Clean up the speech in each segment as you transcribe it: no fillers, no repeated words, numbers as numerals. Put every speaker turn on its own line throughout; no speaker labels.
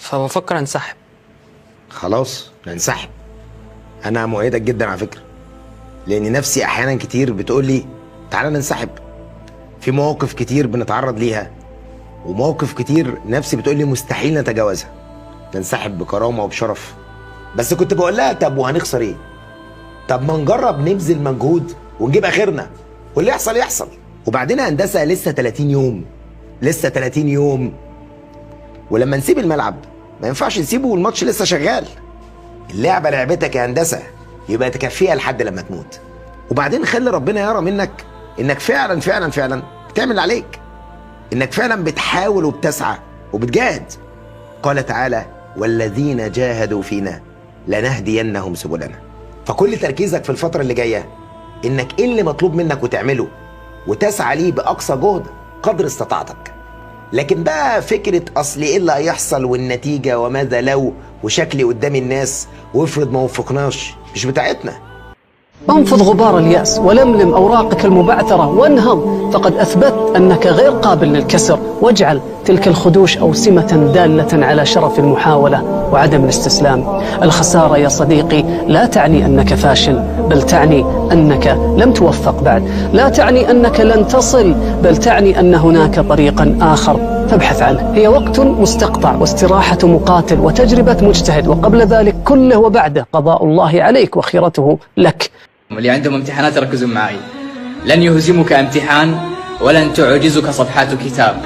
فبفكر انسحب.
خلاص ننسحب. انا مؤيدك جدا على فكره، لان نفسي احيانا كتير بتقول لي تعالى ننسحب. في مواقف كتير بنتعرض ليها، ومواقف كتير نفسي بتقول لي مستحيل نتجاوزها، ننسحب بكرامه وبشرف. بس كنت بقول لها طب وهنخسر ايه؟ طب ما نجرب نبذل مجهود ونجيب اخرنا، واللي يحصل يحصل. وبعدين هندسه لسه 30 يوم، لسه 30 يوم، ولما نسيب الملعب ما ينفعش نسيبه والماتش لسه شغال. اللعبه لعبتك يا هندسه، يبقى تكفيها لحد لما تموت. وبعدين خلي ربنا يرى منك انك فعلا فعلا فعلا بتعمل اللي عليك، انك فعلا بتحاول وبتسعى وبتجاهد. قال تعالى والذين جاهدوا فينا لنهدينهم سبلنا. فكل تركيزك في الفتره اللي جايه انك ايه اللي مطلوب منك وتعمله وتسعى ليه باقصى جهد قدر استطاعتك. لكن بقى فكره اصل ايه اللي هيحصل والنتيجه وماذا لو وشكلي قدام الناس وافرض ما وفقناش، مش بتاعتنا.
انفض غبار اليأس ولملم أوراقك المبعثرة وانهض، فقد أثبت أنك غير قابل للكسر، واجعل تلك الخدوش أوسمة دالة على شرف المحاولة وعدم الاستسلام. الخسارة يا صديقي لا تعني أنك فاشل، بل تعني أنك لم توفق بعد. لا تعني أنك لن تصل، بل تعني أن هناك طريقا آخر فابحث عنه. هي وقت مستقطع واستراحة مقاتل وتجربة مجتهد، وقبل ذلك كله وبعده قضاء الله عليك وخيرته لك.
اللي عندهم امتحانات ركزوا معي. لن يهزمك امتحان، ولن تعجزك صفحات كتاب،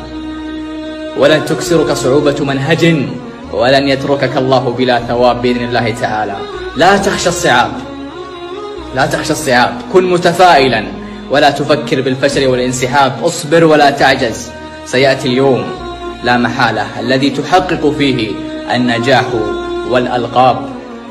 ولن تكسرك صعوبة منهج، ولن يتركك الله بلا ثواب بإذن الله تعالى. لا تخشى الصعاب، لا تخشى الصعاب، كن متفائلا ولا تفكر بالفشل والانسحاب. اصبر ولا تعجز، سيأتي اليوم لا محالة الذي تحقق فيه النجاح والألقاب.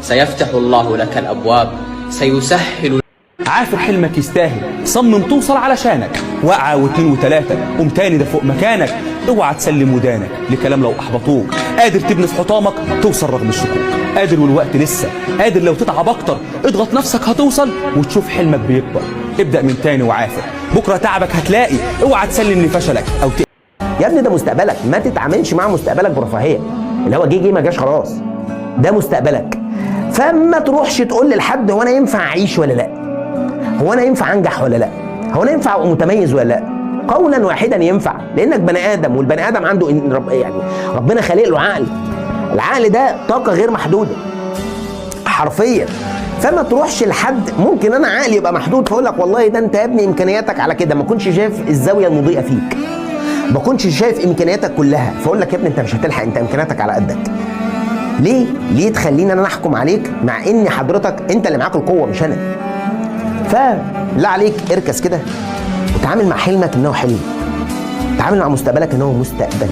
سيفتح الله لك الأبواب، سيسهل.
عافر حلمك يستاهل، صمم توصل علشانك، وقعة واتنين وتلاتة قوم تاني ده فوق مكانك. اوعى تسلم ودانك لكلام لو احبطوك، قادر تبني في حطامك توصل رغم الشكوك، قادر والوقت لسه، قادر لو تتعب اكتر اضغط نفسك هتوصل وتشوف حلمك بيكبر. ابدأ من تاني وعافر، بكرة تعبك هتلاقي، اوعى تسلم لفشلك او
يا ابني ده مستقبلك، ما تتعاملش مع مستقبلك برفاهيه، اللي هو جه ما جاش خلاص، ده مستقبلك. فما تروحش تقول لحد هو انا ينفع اعيش ولا لا، هو انا ينفع انجح ولا لا، هو انا ينفع ابقى متميز ولا لا. قولا واحدا ينفع، لانك بني ادم، والبني ادم عنده يعني ربنا خالق له عقل. العقل ده طاقه غير محدوده حرفيا. فما تروحش لحد، ممكن انا عقلي يبقى محدود فاقول لك والله ده انت يا ابني امكانياتك على كده، ما كنتش شايف الزاويه المضيئه فيك، ما كنتش شايف امكانياتك كلها، فاقول لك يا ابني انت مش هتلحق، انت امكانياتك على قدك. ليه تخليني انا احكم عليك مع ان حضرتك انت اللي معاك القوه مش انا؟ فلا عليك اركز كده وتعامل مع حلمك انه حلم، تعامل مع مستقبلك انه مستقبل.